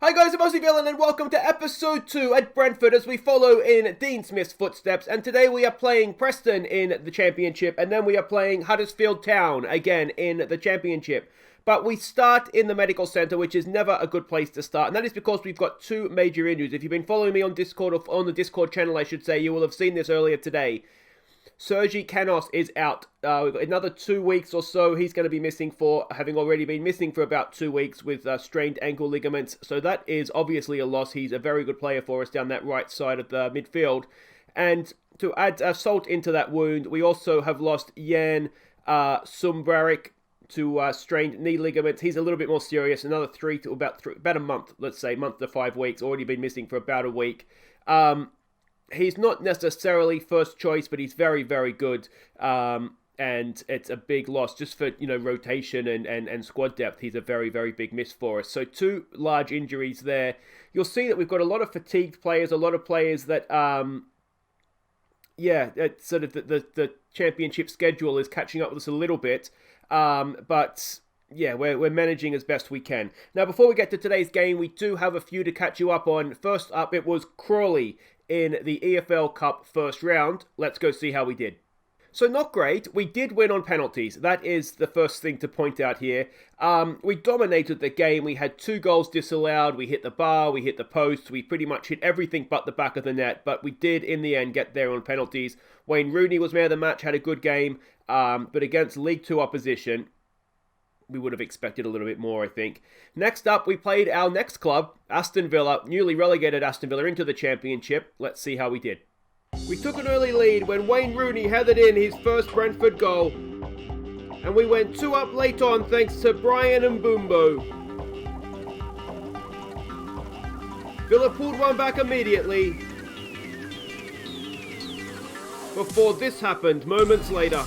Hi guys, I'm Aussie Villain and welcome to episode 2 at Brentford as we follow in Dean Smith's footsteps. And today we are playing Preston in the Championship and then we are playing Huddersfield Town again in the Championship. But we start in the medical centre, which is never a good place to start. And that is because we've got two major injuries. If you've been following me on Discord, or on the Discord channel I should say, you will have seen this earlier today. Sergi Canos is out. We've got another 2 weeks or so. He's going to be missing for having already been missing for about 2 weeks with strained ankle ligaments. So that is obviously a loss. He's a very good player for us down that right side of the midfield. And to add salt into that wound, we also have lost Jan Sumbrarik to strained knee ligaments. He's a little bit more serious. Another about a month, let's say, month to 5 weeks. Already been missing for about a week. He's not necessarily first choice, but he's very, very good. And it's a big loss just for, rotation and squad depth. He's a very, very big miss for us. So two large injuries there. You'll see that we've got a lot of fatigued players, a lot of players that, it's sort of the championship schedule is catching up with us a little bit. But yeah, we're managing as best we can. Now, before we get to today's game, we do have a few to catch you up on. First up, it was Crawley in the EFL Cup first round. Let's go see how we did. So not great. We did win on penalties. That is the first thing to point out here. We dominated the game. We had 2 goals disallowed. We hit the bar. We hit the post. We pretty much hit everything but the back of the net. But we did, in the end, get there on penalties. Wayne Rooney was man of the match, had a good game. But against League 2 opposition, we would have expected a little bit more, I think. Next up, we played our next club, Aston Villa, newly relegated Aston Villa into the Championship. Let's see how we did. We took an early lead when Wayne Rooney headed in his first Brentford goal. And we went 2 up late on thanks to Brian Mbumbo. Villa pulled one back immediately before this happened moments later.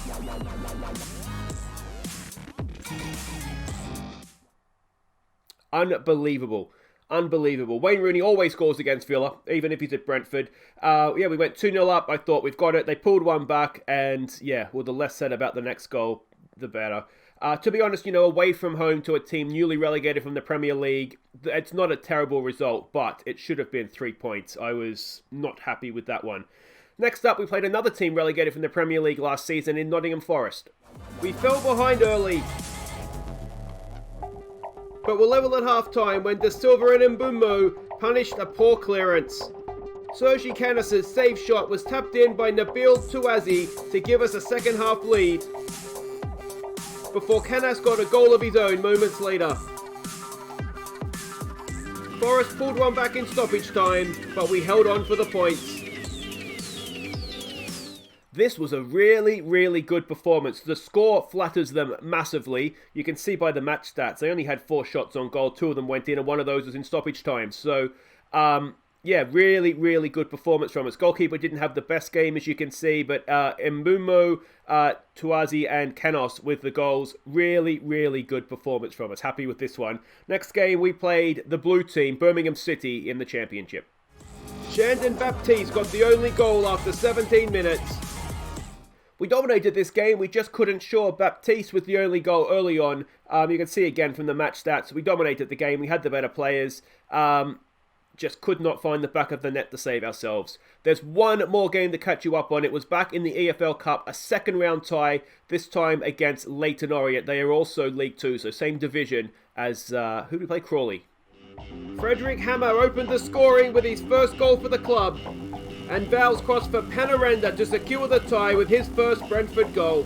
Unbelievable. Wayne Rooney always scores against Villa, even if he's at Brentford. We went 2-0 up. I thought we've got it. They pulled one back, and the less said about the next goal, the better. To be honest, away from home to a team newly relegated from the Premier League, it's not a terrible result, but it should have been 3 points. I was not happy with that one. Next up, we played another team relegated from the Premier League last season in Nottingham Forest. We fell behind early, but were level at half-time when De Silva and Mbumbo punished a poor clearance. Sergi Canos' save shot was tapped in by Nabil Touazi to give us a second-half lead, before Canos got a goal of his own moments later. Forest pulled one back in stoppage time, but we held on for the points. This was a really, really good performance. The score flatters them massively. You can see by the match stats, they only had 4 shots on goal. 2 of them went in, and one of those was in stoppage time. So, really, really good performance from us. Goalkeeper didn't have the best game, as you can see, but Mbumbo, Touazi, and Canos with the goals. Really, really good performance from us. Happy with this one. Next game, we played the blue team, Birmingham City, in the Championship. Shandon Baptiste got the only goal after 17 minutes. We dominated this game. We just couldn't shore Baptiste with the only goal early on. You can see again from the match stats, we dominated the game. We had the better players. Just could not find the back of the net to save ourselves. There's one more game to catch you up on. It was back in the EFL Cup, a second round tie, this time against Leyton Orient. They are also League 2, so same division as, who did we play? Crawley. Frederick Hammer opened the scoring with his first goal for the club. And Val's cross for Panoranda to secure the tie with his first Brentford goal.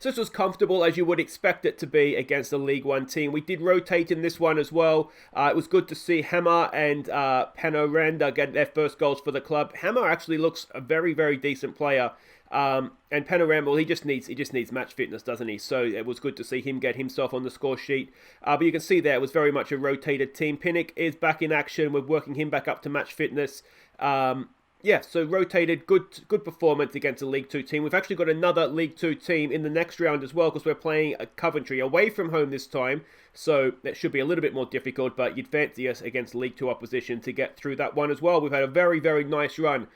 So this was comfortable as you would expect it to be against a League 1 team. We did rotate in this one as well. It was good to see Hammer and Panoranda get their first goals for the club. Hammer actually looks a very, very decent player. And Panorama, well, he just needs match fitness, doesn't he? So it was good to see him get himself on the score sheet. But you can see there, it was very much a rotated team. Pinnock is back in action. We're working him back up to match fitness. So rotated, good performance against a League 2 team. We've actually got another League 2 team in the next round as well, because we're playing a Coventry away from home this time. So that should be a little bit more difficult, but you'd fancy us against League 2 opposition to get through that one as well. We've had a very, very nice run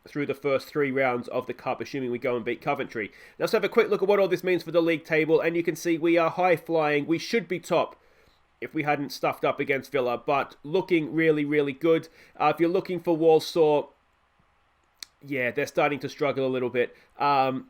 through the first 3 rounds of the Cup, assuming we go and beat Coventry. Let's have a quick look at what all this means for the league table, and you can see we are high flying. We should be top if we hadn't stuffed up against Villa, but looking really, really good. If you're looking for Walsall, yeah, they're starting to struggle a little bit,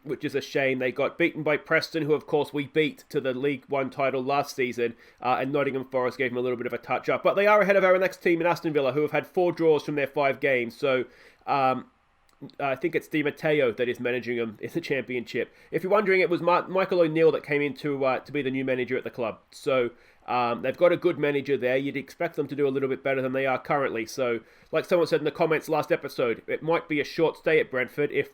which is a shame. They got beaten by Preston, who, of course, we beat to the League One title last season, and Nottingham Forest gave them a little bit of a touch-up. But they are ahead of our next team in Aston Villa, who have had 4 draws from their 5 games. So I think it's Di Matteo that is managing them in the Championship. If you're wondering, it was Michael O'Neill that came in to be the new manager at the club. So they've got a good manager there. You'd expect them to do a little bit better than they are currently. So, like someone said in the comments last episode, it might be a short stay at Brentford if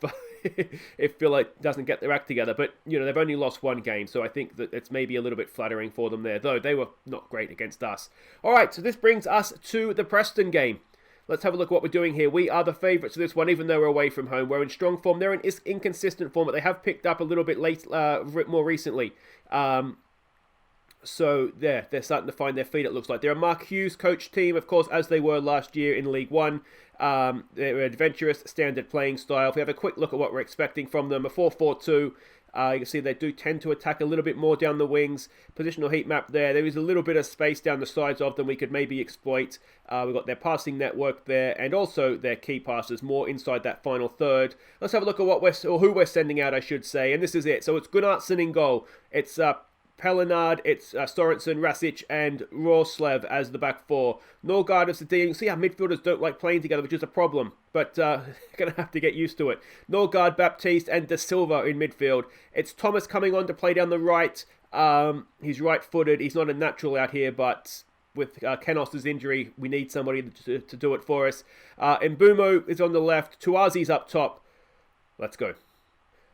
if Villa doesn't get their act together. But, they've only lost 1 game, so I think that it's maybe a little bit flattering for them there, though they were not great against us. All right, so this brings us to the Preston game. Let's have a look at what we're doing here. We are the favourites of this one, even though we're away from home. We're in strong form. They're in inconsistent form, but they have picked up a little bit more recently. So they're starting to find their feet, it looks like. They're a Mark Hughes coach team, of course, as they were last year in League One. They're adventurous, standard playing style. If we have a quick look at what we're expecting from them, a 4-4-2. You can see they do tend to attack a little bit more down the wings. Positional heat map there. There is a little bit of space down the sides of them we could maybe exploit. We've got their passing network there, and also their key passes more inside that final third. Let's have a look at who we're sending out, I should say. And this is it. So it's Gunnarsson in goal. It's Pellenard, it's Sorensen, Rasic, and Rorslev as the back 4. Norgard as the D. You can see how midfielders don't like playing together, which is a problem, but going to have to get used to it. Norgard, Baptiste, and De Silva in midfield. It's Thomas coming on to play down the right. He's right-footed. He's not a natural out here, but with Kenos's injury, we need somebody to do it for us. Mbumo is on the left. Tuazi's up top. Let's go.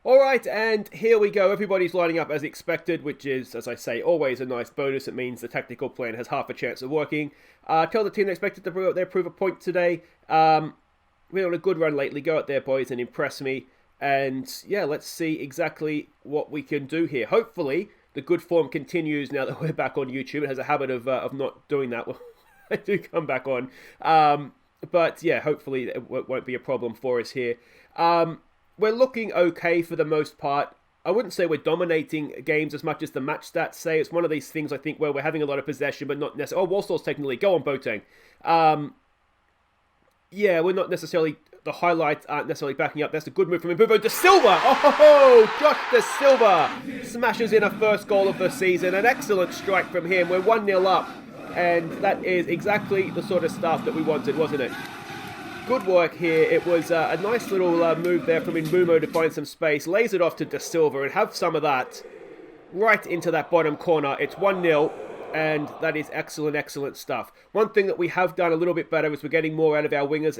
All right, and here we go. Everybody's lining up as expected, which is, as I say, always a nice bonus. It means the tactical plan has half a chance of working. Tell the team they expected to prove a point today. We're on a good run lately. Go out there, boys, and impress me. And, yeah, let's see exactly what we can do here. Hopefully, the good form continues now that we're back on YouTube. It has a habit of not doing that when I do come back on. But, yeah, hopefully it won't be a problem for us here. We're looking okay for the most part. I wouldn't say we're dominating games as much as the match stats say. It's one of these things, I think, where we're having a lot of possession, but not necessarily... Oh, Walsall's taking the lead. Go on, Boateng. Yeah, we're not necessarily... The highlights aren't necessarily backing up. That's a good move from Mbumo. De Silva! Oh, Josh De Silva smashes in a first goal of the season. An excellent strike from him. We're 1-0 up. And that is exactly the sort of stuff that we wanted, wasn't it? Good work here. It was a nice little move there from Mbumo to find some space. Lays it off to De Silva and have some of that right into that bottom corner. It's 1-0 and that is excellent, excellent stuff. One thing that we have done a little bit better is we're getting more out of our wingers.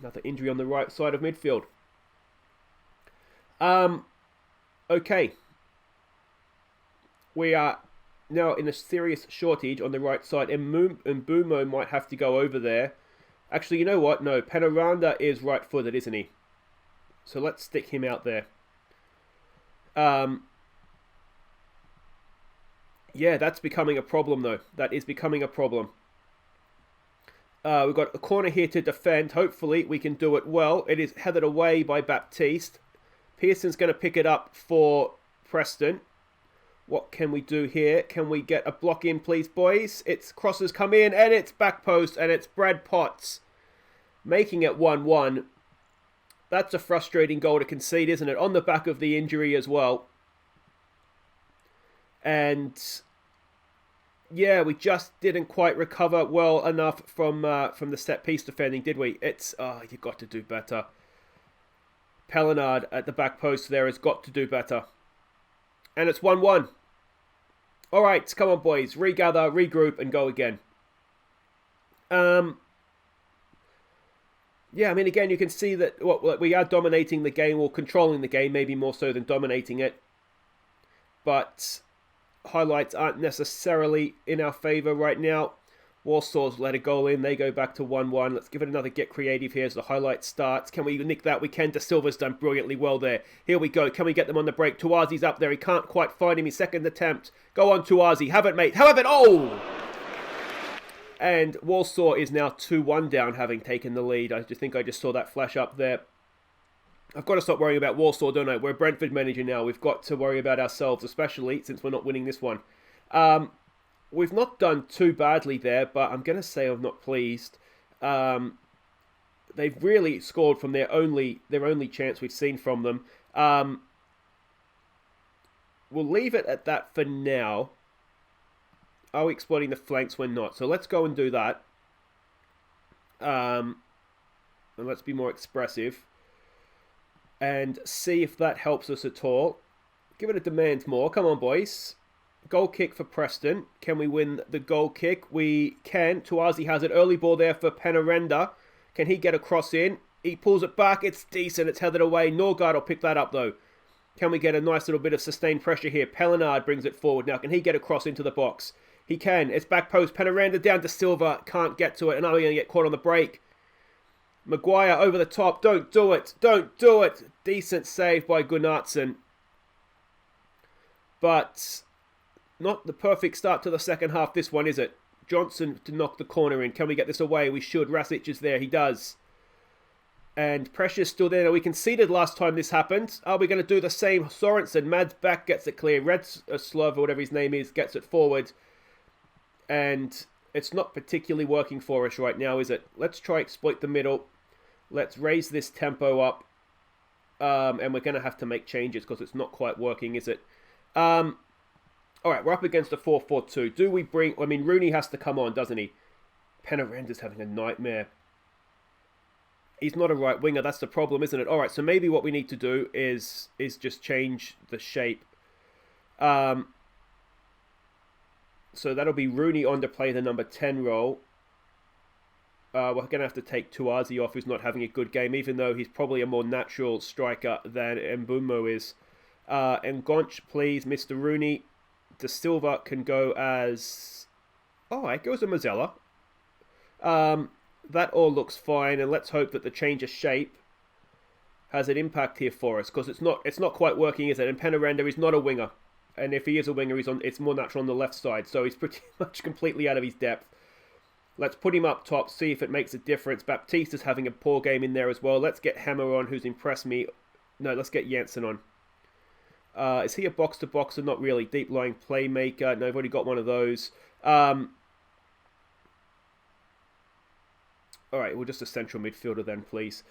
Another injury on the right side of midfield. Okay. We are now in a serious shortage on the right side. And Mbumo might have to go over there. Actually, you know what? No, Penaranda is right-footed, isn't he? So let's stick him out there. Yeah, that's becoming a problem, though. That is becoming a problem. We've got a corner here to defend. Hopefully, we can do it well. It is headed away by Baptiste. Pearson's going to pick it up for Preston. What can we do here? Can we get a block in, please, boys? It's crosses come in, and it's back post, and it's Brad Potts making it 1-1. That's a frustrating goal to concede, isn't it? On the back of the injury as well. And yeah, we just didn't quite recover well enough from the set-piece defending, did we? It's, you've got to do better. Pellenard at the back post there has got to do better. And it's 1-1. All right, come on, boys. Regather, regroup, and go again. Yeah, I mean, again, you can see that we are dominating the game, or controlling the game, maybe more so than dominating it. But highlights aren't necessarily in our favour right now. Walsall's let a goal in. They go back to 1-1. Let's give it another get creative here as the highlight starts. Can we nick that? We can. De Silva's done brilliantly well there. Here we go. Can we get them on the break? Tuazi's up there. He can't quite find him. His second attempt. Go on, Tuazi. Have it, mate. Have it. Oh! And Walsall is now 2-1 down, having taken the lead. I just think I just saw that flash up there. I've got to stop worrying about Walsall, don't I? We're a Brentford manager now. We've got to worry about ourselves, especially since we're not winning this one. we've not done too badly there, but I'm going to say I'm not pleased. They've really scored from their only chance we've seen from them. We'll leave it at that for now. Are we exploiting the flanks? We're not. So let's go and do that. And let's be more expressive. And see if that helps us at all. Give it a demand more. Come on, boys. Goal kick for Preston. Can we win the goal kick? We can. Aussie has it. Early ball there for Penarenda. Can he get a cross in? He pulls it back. It's decent. It's headed away. Norgard will pick that up, though. Can we get a nice little bit of sustained pressure here? Pellinard brings it forward. Now, can he get a cross into the box? He can. It's back post. Penarenda down to Silva. Can't get to it. And now we're going to get caught on the break. Maguire over the top. Don't do it. Don't do it. Decent save by Gunnarsson. But not the perfect start to the second half, this one, is it? Johnson to knock the corner in. Can we get this away? We should. Rasic is there. He does. And pressure's still there. Now, we conceded last time this happened. Are we going to do the same? Sorensen, Mad's back, gets it clear. Redslov, or whatever his name is, gets it forward. And it's not particularly working for us right now, is it? Let's try exploit the middle. Let's raise this tempo up. And we're going to have to make changes because it's not quite working, is it? Alright, we're up against a 4-4-2. Do we bring... I mean, Rooney has to come on, doesn't he? Penarenda's having a nightmare. He's not a right winger. That's the problem, isn't it? Alright, so maybe what we need to do is just change the shape. So that'll be Rooney on to play the number 10 role. We're going to have to take Tuazi off, who's not having a good game, even though he's probably a more natural striker than Mbeumo is. And Gonch, please, Mr. Rooney. De Silva can go as... Oh, it goes to Mazzella. That all looks fine, and let's hope that the change of shape has an impact here for us, because it's not quite working, is it? And Penarenda is not a winger, and if he is a winger, it's more natural on the left side, so he's pretty much completely out of his depth. Let's put him up top, see if it makes a difference. Baptista's having a poor game in there as well. Let's get Hammer on, who's impressed me. No, let's get Janssen on. Is he a box-to-boxer? Not really. Deep-lying playmaker. No, I've already got one of those. Alright, we're just a central midfielder then, please.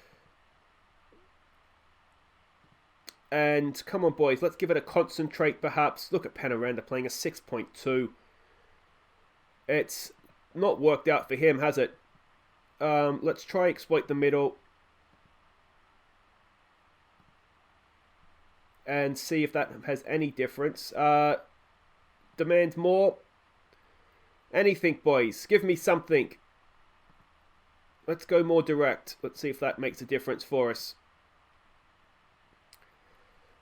And come on, boys. Let's give it a concentrate, perhaps. Look at Penarenda playing a 6.2. It's not worked out for him, has it? Let's try exploit the middle. And see if that has any difference. Demand more. Anything, boys. Give me something. Let's go more direct. Let's see if that makes a difference for us.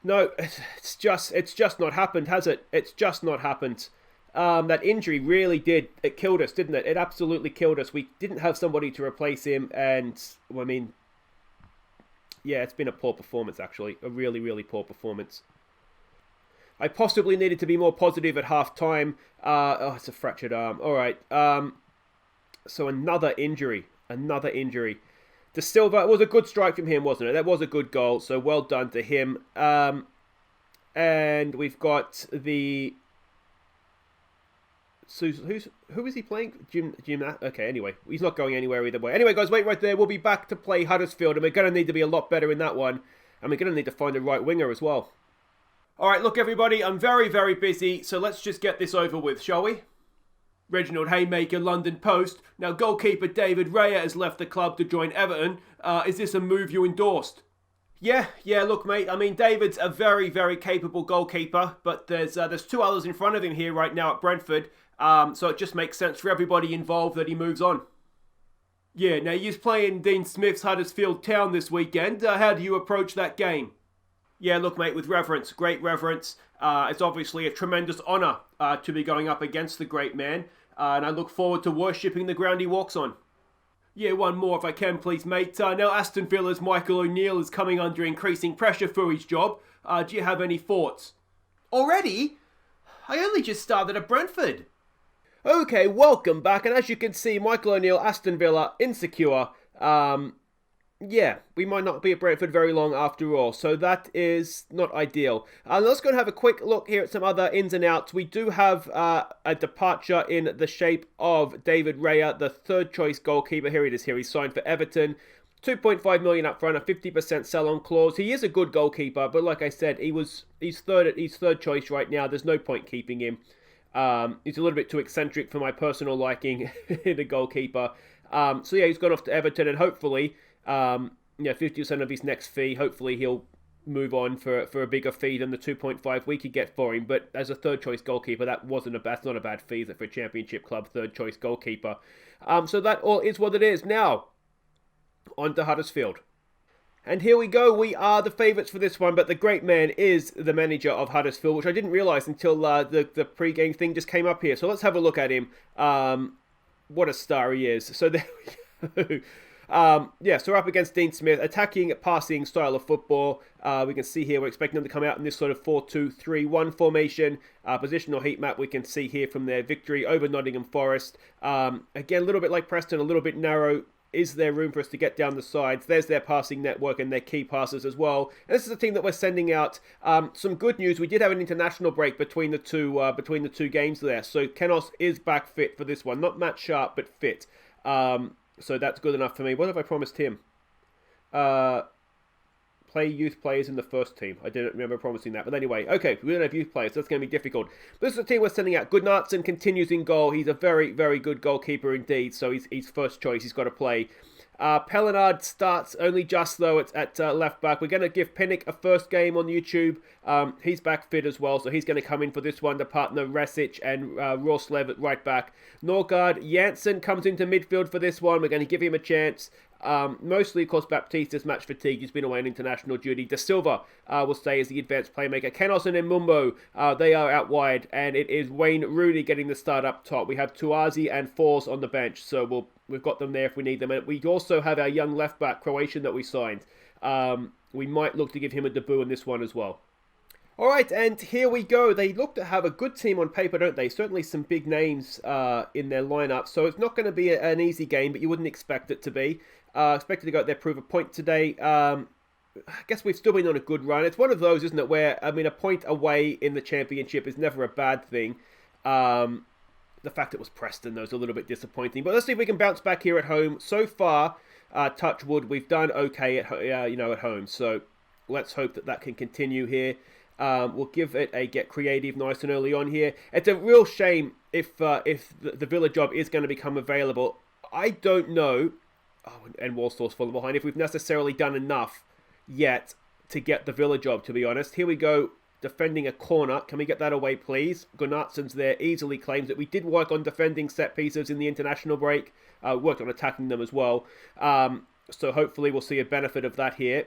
No, it's just not happened, has it? It's just not happened. That injury really did. It killed us, didn't it? It absolutely killed us. We didn't have somebody to replace him. And, I mean... Yeah, it's been a poor performance, actually. A really, really poor performance. I possibly needed to be more positive at half-time. Oh, it's a fractured arm. All right. So another injury. Another injury. De Silva, it was a good strike from him, wasn't it? That was a good goal, so well done to him. And we've got the... So who is he playing? Jim. Okay, anyway. He's not going anywhere either way. Anyway, guys, wait right there. We'll be back to play Huddersfield, and we're going to need to be a lot better in that one. And we're going to need to find a right winger as well. Alright, look, everybody. I'm very, very busy, so let's just get this over with, shall we? Reginald Haymaker, London Post. Now, goalkeeper David Raya has left the club to join Everton. Is this a move you endorsed? Yeah, look, mate, I mean, David's a very, very capable goalkeeper, but there's two others in front of him here right now at Brentford. So it just makes sense for everybody involved that he moves on. Yeah, now he's playing Dean Smith's Huddersfield Town this weekend. How do you approach that game? Yeah, look, mate, with reverence, great reverence. It's obviously a tremendous honour to be going up against the great man. And I look forward to worshipping the ground he walks on. Yeah, one more if I can, please, mate. Now, Aston Villa's Michael O'Neill is coming under increasing pressure for his job. Do you have any thoughts? Already? I only just started at Brentford. Okay, welcome back. And as you can see, Michael O'Neill, Aston Villa, insecure. Yeah, Yeah, we might not be at Brentford very long after all, so that is not ideal. Let's go and have a quick look here at some other ins and outs. We do have a departure in the shape of David Raya, the third choice goalkeeper. Here it is here. He's signed for Everton. 2.5 million up front, a 50% sell-on clause. He is a good goalkeeper, but like I said, he's third choice right now. There's no point keeping him. He's a little bit too eccentric for my personal liking in a goalkeeper. So yeah, he's gone off to Everton, and hopefully, 50% of his next fee. Hopefully, he'll move on for a bigger fee than the 2.5 we could get for him. But as a third choice goalkeeper, that's not a bad fee for a Championship club third choice goalkeeper. So that all is what it is. Now, on to Huddersfield. And here we go. We are the favourites for this one, but the great man is the manager of Huddersfield, which I didn't realise until the pre-game thing just came up here. So let's have a look at him. What a star he is. So there we go. So we're up against Dean Smith, attacking, passing style of football. We can see here we're expecting them to come out in this sort of 4-2-3-1 formation. Positional heat map we can see here from their victory over Nottingham Forest. Again, a little bit like Preston, a little bit narrow. Is there room for us to get down the sides? There's their passing network and their key passes as well. And this is a team that we're sending out. Some good news. We did have an international break between the two games there. So Kenos is back fit for this one. Not match sharp, but fit. So that's good enough for me. What have I promised him? Play youth players in the first team. I didn't remember promising that. But anyway, okay, we don't have youth players, so that's going to be difficult. This is the team we're sending out. Goodnartson continues in goal. He's a very, very good goalkeeper indeed, so he's first choice. He's got to play. Pellinard starts only just, though. It's at left back. We're going to give Pinnick a first game on YouTube. He's back fit as well, so he's going to come in for this one to partner Resic and Roslev at right back. Norgard Janssen comes into midfield for this one. We're going to give him a chance. Mostly, of course, Baptista's match fatigue. He's been away on international duty. De Silva will stay as the advanced playmaker. Kenos and Mbumbo, they are out wide. And it is Wayne Rooney getting the start up top. We have Tuazi and Force on the bench. So we've got them there if we need them. And we also have our young left back, Croatian, that we signed. We might look to give him a debut in this one as well. Alright, and here we go. They look to have a good team on paper, don't they? Certainly some big names in their lineup. So it's not going to be an easy game, but you wouldn't expect it to be. Expected to go out there, prove a point today. I guess we've still been on a good run. It's one of those, isn't it, where, I mean, a point away in the Championship is never a bad thing. The fact it was Preston, though, is a little bit disappointing. But let's see if we can bounce back here at home. So far, touch wood, we've done okay at home. So let's hope that can continue here. We'll give it a get creative nice and early on here. It's a real shame if the Villa job is going to become available. I don't know, and Walsall's falling behind, if we've necessarily done enough yet to get the Villa job, to be honest. Here we go, defending a corner. Can we get that away, please? Gunnarsson's there, easily claims it. We did work on defending set pieces in the international break. Worked on attacking them as well. So hopefully we'll see a benefit of that here.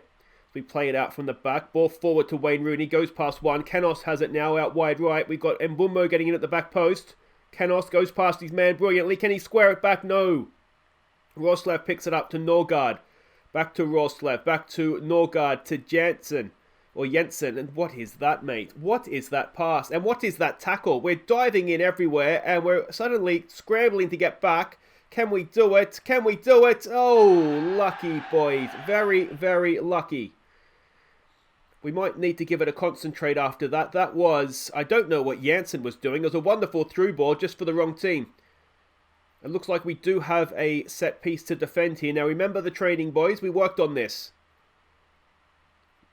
We play it out from the back. Ball forward to Wayne Rooney. Goes past one. Kenos has it now out wide right. We've got Mbumbo getting in at the back post. Kenos goes past his man brilliantly. Can he square it back? No. Roslev picks it up to Norgard. Back to Roslev. Back to Norgard. To Jensen. And what is that, mate? What is that pass? And what is that tackle? We're diving in everywhere. And we're suddenly scrambling to get back. Can we do it? Can we do it? Oh, lucky boys. Very, very lucky. We might need to give it a concentrate after that. That was, I don't know what Janssen was doing. It was a wonderful through ball just for the wrong team. It looks like we do have a set piece to defend here. Now remember the training, boys. We worked on this.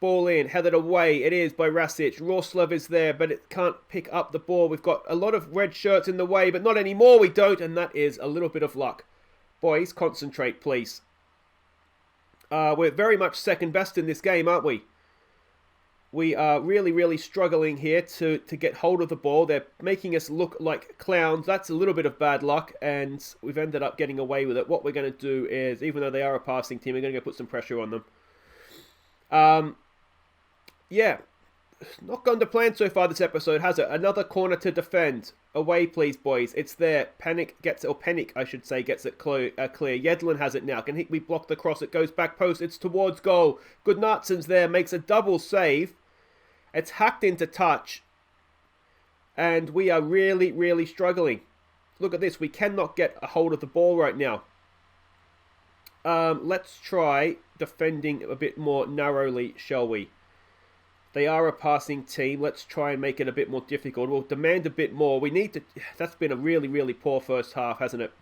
Ball in, headed away. It is by Rasic. Roslev is there, but it can't pick up the ball. We've got a lot of red shirts in the way, but not anymore. We don't, and that is a little bit of luck. Boys, concentrate, please. We're very much second best in this game, aren't we? We are really, really struggling here to get hold of the ball. They're making us look like clowns. That's a little bit of bad luck, and we've ended up getting away with it. What we're going to do is, even though they are a passing team, we're going to go put some pressure on them. Yeah, not gone to plan so far this episode, has it? Another corner to defend. Away, please, boys. It's there. Pennick, I should say, gets it clear. Yedlin has it now. Can we block the cross? It goes back post. It's towards goal. Goodnarsson's there. Makes a double save. It's hacked into touch. And we are really, really struggling. Look at this. We cannot get a hold of the ball right now. Let's try defending a bit more narrowly, shall we? They are a passing team. Let's try and make it a bit more difficult. We'll demand a bit more. We need to... That's been a really, really poor first half, hasn't it?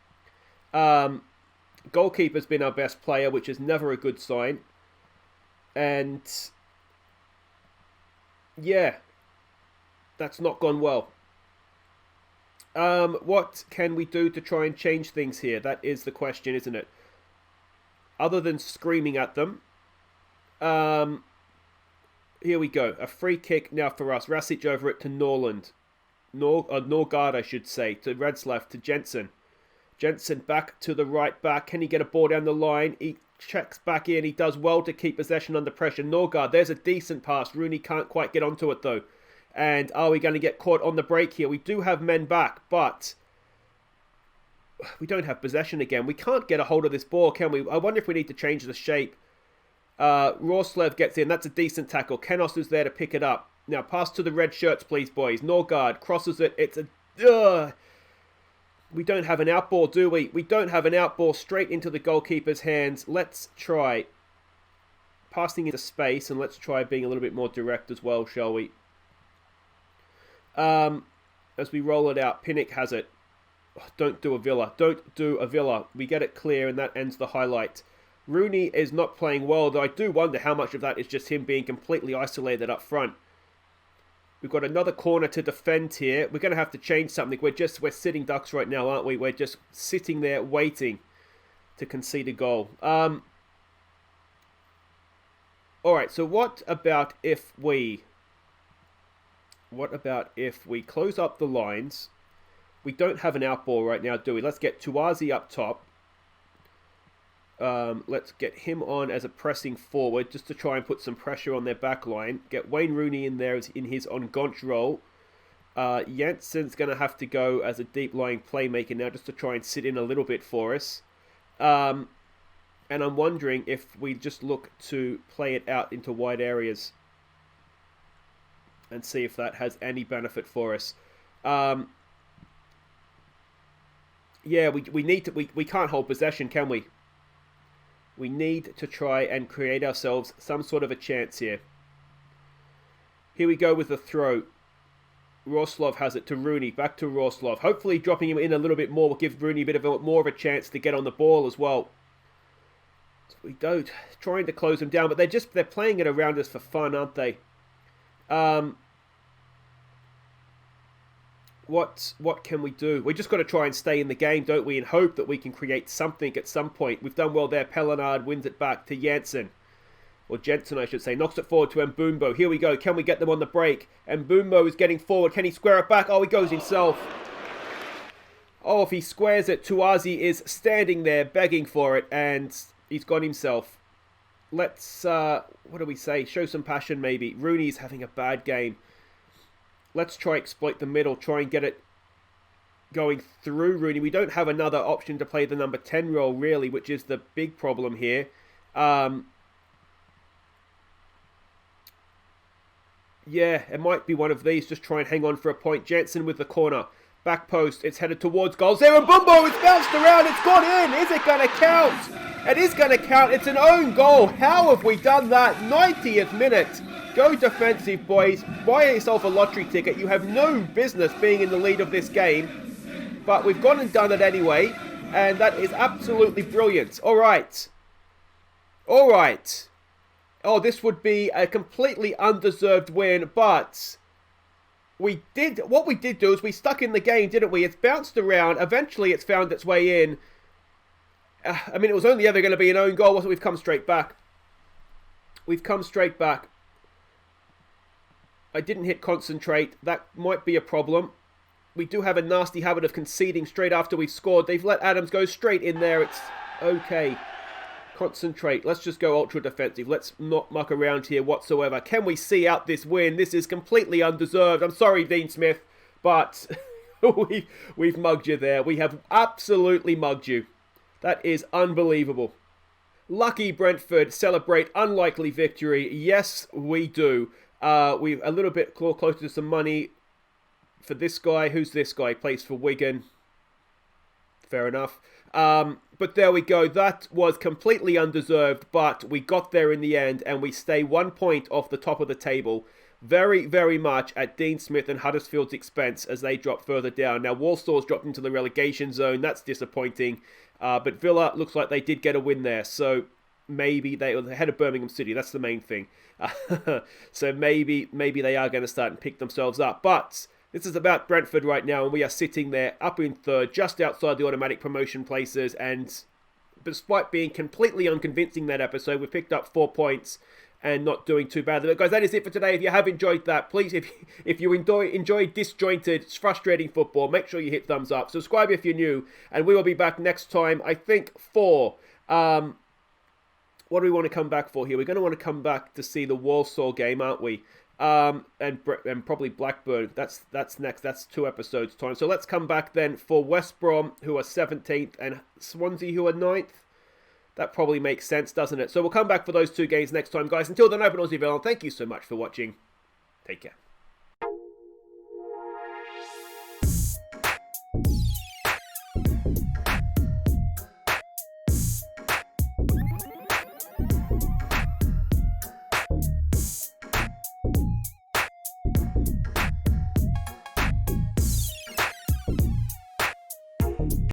Goalkeeper's been our best player, which is never a good sign. And... yeah. That's not gone well. What can we do to try and change things here? That is the question, isn't it? Other than screaming at them. Here we go. A free kick now for us. Rasic over it to Norland. Norgard, I should say. To Redslav, to Jensen. Jensen back to the right back. Can he get a ball down the line? He checks back in. He does well to keep possession under pressure. Norgard, there's a decent pass. Rooney can't quite get onto it though. And are we going to get caught on the break here? We do have men back, but we don't have possession again. We can't get a hold of this ball, can we? I wonder if we need to change the shape. Roslev gets in. That's a decent tackle. Kenos is there to pick it up. Now, pass to the red shirts, please, boys. Norgard crosses it. It's a... We don't have an outball, do we? We don't have an outball straight into the goalkeeper's hands. Let's try passing into space, and let's try being a little bit more direct as well, shall we? As we roll it out, Pinnock has it. Oh, don't do a Villa. Don't do a Villa. We get it clear, and that ends the highlight. Rooney is not playing well, though I do wonder how much of that is just him being completely isolated up front. We've got another corner to defend here. We're going to have to change something. We're sitting ducks right now, aren't we? We're just sitting there waiting to concede a goal. Alright, so what about if we close up the lines? We don't have an outball right now, do we? Let's get Tuazi up top. Let's get him on as a pressing forward just to try and put some pressure on their back line. Get Wayne Rooney in there in his on-gonch role. Jansen's going to have to go as a deep-lying playmaker now just to try and sit in a little bit for us. And I'm wondering if we just look to play it out into wide areas and see if that has any benefit for us. Yeah, we need to... We can't hold possession, can we? We need to try and create ourselves some sort of a chance here. Here we go with the throw. Roslov has it to Rooney. Back to Roslov. Hopefully dropping him in a little bit more will give Rooney a bit of more of a chance to get on the ball as well. So we don't. Trying to close them down, but they're playing it around us for fun, aren't they? What can we do? We just got to try and stay in the game, don't we? And hope that we can create something at some point. We've done well there. Pellenard wins it back to Jansen. Or Jensen, I should say. Knocks it forward to Mbumbo. Here we go. Can we get them on the break? Mbumbo is getting forward. Can he square it back? Oh, he goes himself. Oh, if he squares it, Tuazi is standing there begging for it. And he's gone himself. Let's, what do we say? Show some passion, maybe. Rooney's having a bad game. Let's try exploit the middle, try and get it going through Rooney. We don't have another option to play the number 10 role, really, which is the big problem here. Yeah, it might be one of these. Just try and hang on for a point. Jansen with the corner. Back post. It's headed towards goals. There, and Bumbo, it's bounced around. It's gone in. Is it going to count? It is going to count. It's an own goal. How have we done that? 90th minute. Go defensive, boys. Buy yourself a lottery ticket. You have no business being in the lead of this game. But we've gone and done it anyway. And that is absolutely brilliant. All right. All right. Oh, this would be a completely undeserved win. But what we did do is we stuck in the game, didn't we? It's bounced around. Eventually, it's found its way in. I mean, it was only ever going to be an own goal, wasn't it? We've come straight back. We've come straight back. I didn't hit concentrate. That might be a problem. We do have a nasty habit of conceding straight after we've scored. They've let Adams go straight in there. It's okay. Concentrate. Let's just go ultra defensive. Let's not muck around here whatsoever. Can we see out this win? This is completely undeserved. I'm sorry, Dean Smith, but we've mugged you there. We have absolutely mugged you. That is unbelievable. Lucky Brentford celebrate unlikely victory. Yes, we do. We're a little bit closer to some money for this guy. Who's this guy? Plays for Wigan. fair enough. But there we go. That was completely undeserved, but we got there in the end, and we stay 1 point off the top of the table. Very, very much at Dean Smith and Huddersfield's expense as they drop further down. Now, Walsall's dropped into the relegation zone. That's disappointing. But Villa looks like they did get a win there. So maybe they were ahead of Birmingham City. That's the main thing. So maybe they are going to start and pick themselves up. But this is about Brentford right now, and we are sitting there up in third, just outside the automatic promotion places. And despite being completely unconvincing that episode, we picked up 4 points and not doing too badly. But guys, that is it for today. If you have enjoyed that, please, if you enjoy disjointed, frustrating football, make sure you hit thumbs up. Subscribe if you're new, and we will be back next time, I think, for... what do we want to come back for here? We're going to want to come back to see the Walsall game, aren't we? And probably Blackburn. That's next. That's 2 episodes' time. So let's come back then for West Brom, who are 17th, and Swansea, who are 9th. That probably makes sense, doesn't it? So we'll come back for those 2 games next time, guys. Until then, I've been Aussie Vale, and thank you so much for watching. Take care.